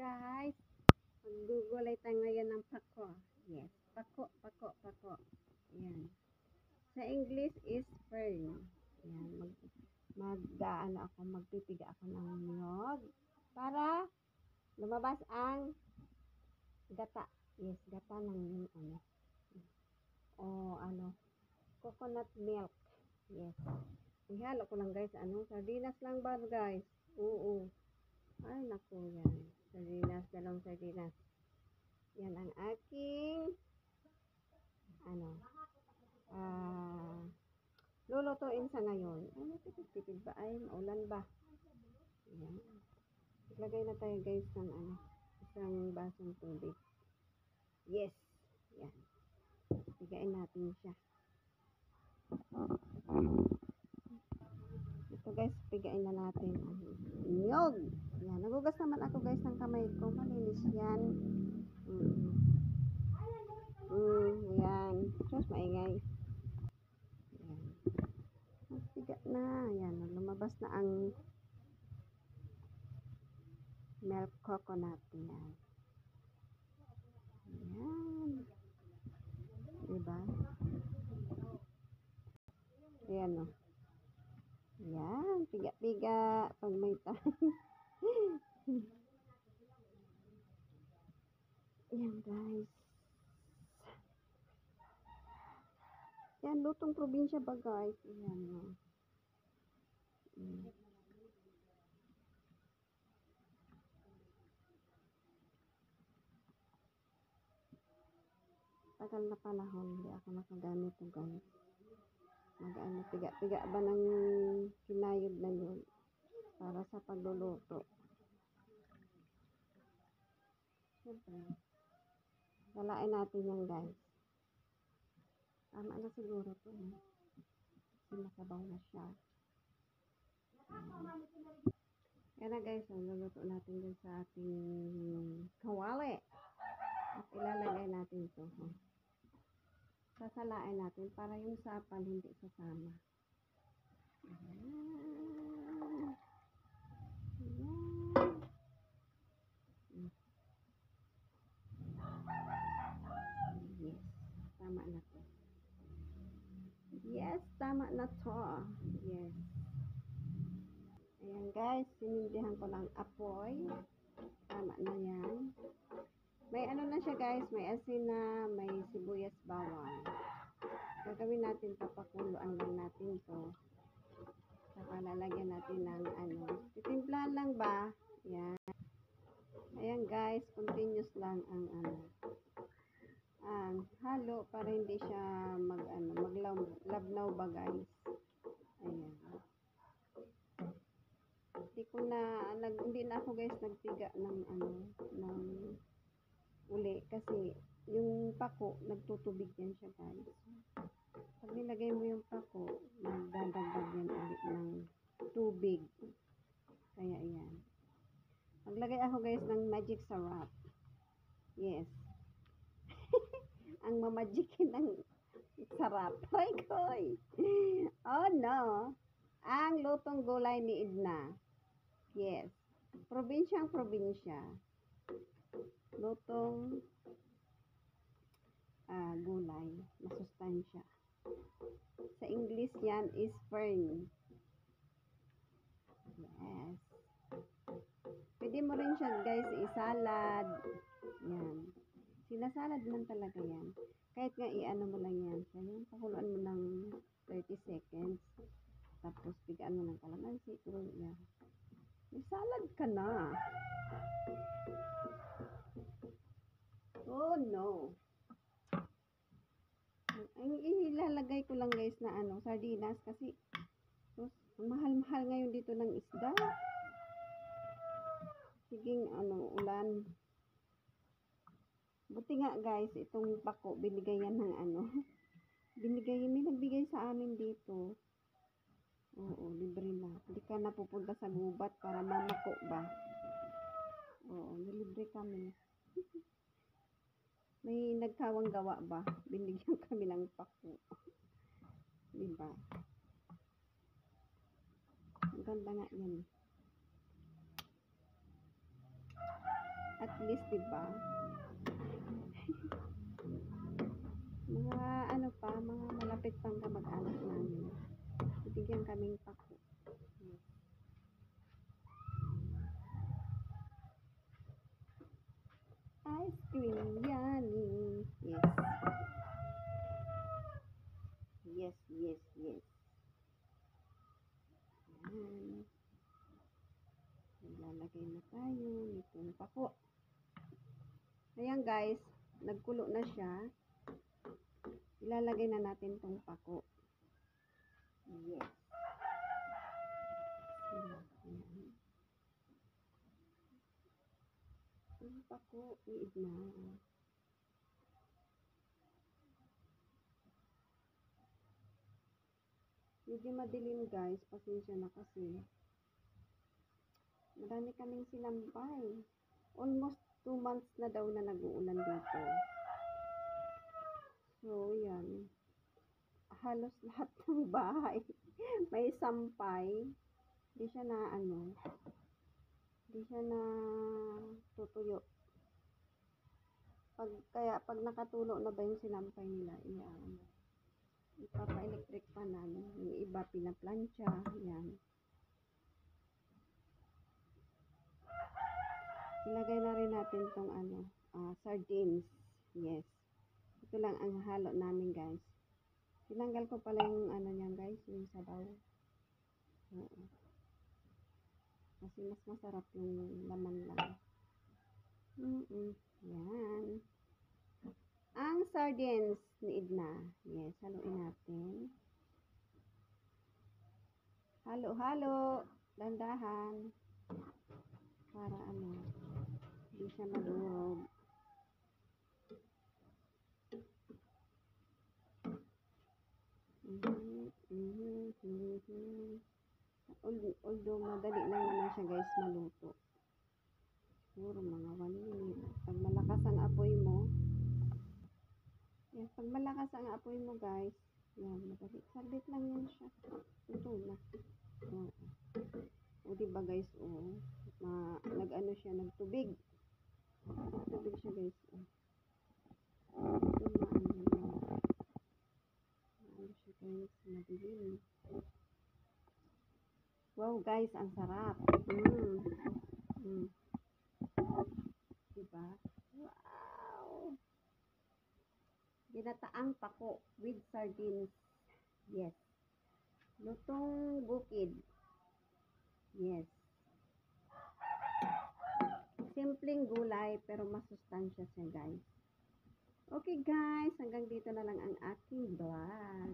guys. Maggugulay tayo ngayon ng pako. Yes, pako, pako, pako. Ayan. Sa English is fern. Ayan. Magpipiga ako ng niyog para lumabas ang gata. Yes, gata ng coconut milk. Yes. Ihalo ko lang guys, sardinas lang ba guys? Oo. Ay, naku yan. Sardinas, dalawang sardinas. Yan ang aking lulutuin sa ngayon. Ay, tipid ba? Ay, maulan ba? Yan. Iglagay na tayo guys ng isang basong tubig. Yes. Yan. Pigain natin siya. Ito guys, pigain na natin ang niyog. Yan. Nagugas naman ako guys ng kamay ko. Malinis yan. Yan. Diyos, maingay. Yan. Magpiga na. Yan. Lumabas na ang milk coconut. Yan. Yan. Diba? Yan o. Yan. Piga-piga. Pag may time. Yan guys. Yan. Lutong probinsya ba guys? Yan o. Tagal na panahon, hindi ako nakagamit ito guys. Piga-piga ba ng kinayod na yun para sa pagluluto. Siyempre, galain natin yan guys. Tama na siguro ito. Kasi nakabaw na siya. Yan na guys, luluto natin dun sa ating kawali. At ilalagay natin ito. Sasalain natin para yung sapan hindi sasama. Ayan. Ayan. Yes. Tama na to. Yes, tama na to. Yes. Ayan guys, sinindihan ko ng apoy. Tama na yan. May na siya guys, may asin na, may sibuyas bawang. Gagawin natin, papakuluan lang natin to. Saka lalagyan natin ng titimplahan lang ba? Yan. Ayan guys, continuous lang ang halo para hindi siya maglabnaw ba guys. Ayan. Hindi na ako guys nagpiga ng uli kasi yung pako nagtutubig yan siya guys. Pag nilagay mo yung pako, magdadagdag yan ulit ng tubig. Kaya ayan. Maglagay ako guys ng magic sarap. Yes. Ang mamagikin ng sarap. Hoy koy. Oh no. Ang lutong gulay ni Edna. Yes. Probinsyang probinsya. Lutong gulay, masustansya. Sa English yan is fern. Yes. Pwede mo rin siya guys isalad. Yan. Sinasalad man talaga yan. Kahit nga mo lang yan. So, yan, pakuluan mo ng 30 seconds. Tapos pigaan mo ng kalamansi. Yan. May salad ka na. Oh no. Ang ilalagay ko lang guys na sardinas kasi ang mahal-mahal ngayon dito ng isda. Siging ulan. Buti nga guys, itong pako binigay yan ng may nagbigay sa amin dito. Oo, libre na. Hindi ka na pupunta sa gubat para mamako ba. Oo, nilibre kami. May nagkawang gawa ba? Binigyan kami ng pako. Diba? Ang ganda nga yan. At least, diba? Mga ano pa, mga malapit pang kamag-anak namin. Bibigyan kaming pako. Yes. Ice cream, yummy. Yes. Yes, yes, yes. Yan. Ilalagay na tayo nitong pako. Ayan guys, nagkulo na siya. Ilalagay na natin tong pako. Yes. Ayan. Ang pako, iid na. Medyo madilim guys, pasensya na kasi marami kaming sinampay. Almost 2 months na daw na nag-uulan dito. So, yan. Halos lahat ng bahay may sampay. Hindi siya na hindi siya na tutuyo. Pag nakatulo na ba yung sinampay nila, ipapa-electric pa namin. Yung iba pinaplansya, yan. Ilagay na rin natin tong sardines. Yes. Ito lang ang halo namin guys. Tinanggal ko pala yung niyan guys, yung sabaw. Oo. Kasi mas masarap yung laman lang. Yan. Ang sardines ni Edna. Yes, haluin natin. Halo-halo. Dandahan. Para hindi siya madurog. Although madali lang naman siya guys maluto. Siguro mga 1 minute. Pag malakas ang apoy mo, pag malakas ang apoy mo guys, yan, madali. Saglit lang yan siya. Ito na. O diba guys, nag-ano siya, nagtubig. Nagtubig siya guys. Siya guys, madilim. Wow guys, ang sarap. Diba? Wow! Ginataang pako with sardines. Yes. Lutong bukid. Yes. Simpleng gulay pero masustansya siya guys. Okay guys, hanggang dito na lang ang aking vlog.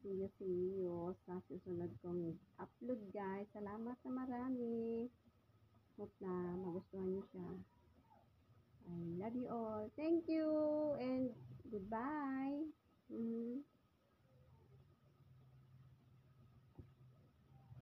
See you sa susunod kong upload guys. Salamat na marami. Hope na magustuhan niyo siya. I love you all. Thank you and